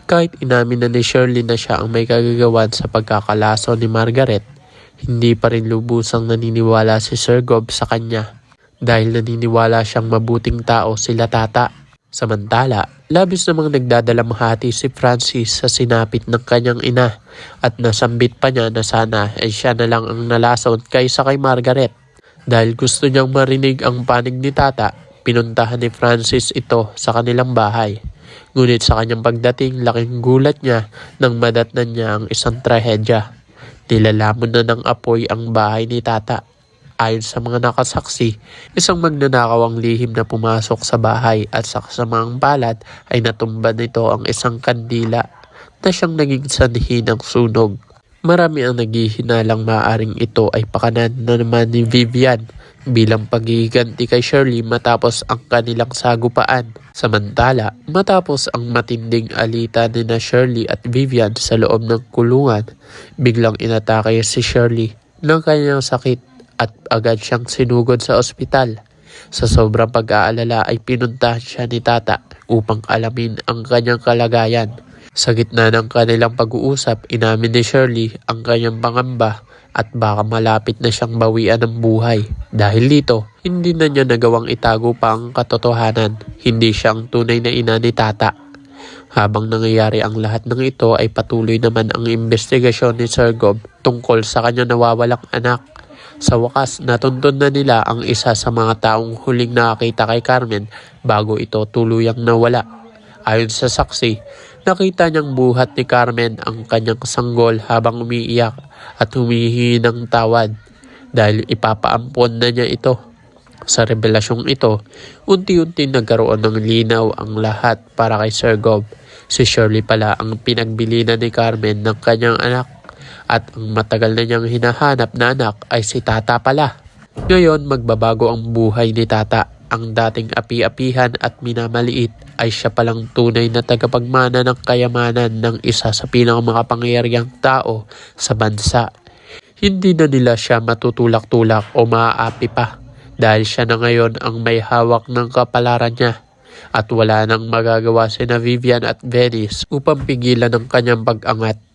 Kahit inamin na ni Shirley na siya ang may kagagawan sa pagkakalaso ni Margaret, hindi pa rin lubusang naniniwala si Sir Gob sa kanya dahil naniniwala siyang mabuting tao sila Tata. Samantala, labis namang nagdadalamhati si Francis sa sinapit ng kanyang ina at nasambit pa niya na sana ay siya na lang ang nalason kaysa kay Margaret. Dahil gusto niyang marinig ang panig ni Tata, pinuntahan ni Francis ito sa kanilang bahay. Ngunit sa kanyang pagdating, laking gulat niya nang madatnan niya ang isang trahedya. Nilalamon na ng apoy ang bahay ni Tata. Ayon sa mga nakasaksi, isang magnanakaw ang lihim na pumasok sa bahay at sa kasamaang palad ay natumba nito ang isang kandila na siyang naging sanhi ng sunog. Marami ang naghihinalang maaaring ito ay pakanan na naman ni Vivian bilang paghihiganti kay Shirley matapos ang kanilang sagupaan. Samantala, matapos ang matinding alitan ni na Shirley at Vivian sa loob ng kulungan, biglang inatake si Shirley ng kanyang sakit at agad siyang sinugod sa ospital. Sa sobrang pag-aalala ay pinuntahan siya ni Tata upang alamin ang kanyang kalagayan. Sa gitna ng kanilang pag-uusap, inamin ni Shirley ang kanyang pangamba at baka malapit na siyang bawian ng buhay. Dahil dito, hindi na niya nagawang itago pa ang katotohanan. Hindi siya ang tunay na ina ni Tata. Habang nangyayari ang lahat ng ito ay patuloy naman ang investigasyon ni Sir Gob tungkol sa kanyang nawawalang anak. Sa wakas, natuntun na nila ang isa sa mga taong huling nakakita kay Carmen bago ito tuluyang nawala. Ayon sa saksi, nakita niyang buhat ni Carmen ang kanyang sanggol habang umiiyak at humihingi ng tawad dahil ipapaampon na niya ito. Sa revelasyong ito, unti-unti nagkaroon ng linaw ang lahat para kay Sir Gob. Si Shirley pala ang pinagbilinan ni Carmen ng kanyang anak at ang matagal na niyang hinahanap na anak ay si Tata pala. Ngayon, magbabago ang buhay ni Tata. Ang dating api-apihan at minamaliit ay siya palang tunay na tagapagmana ng kayamanan ng isa sa pinakamakapangyarihang tao sa bansa. Hindi na nila siya matutulak-tulak o maaapi pa dahil siya na ngayon ang may hawak ng kapalaran niya. At wala nang magagawa sina Vivian at Venice upang pigilan ang kanyang pag-angat.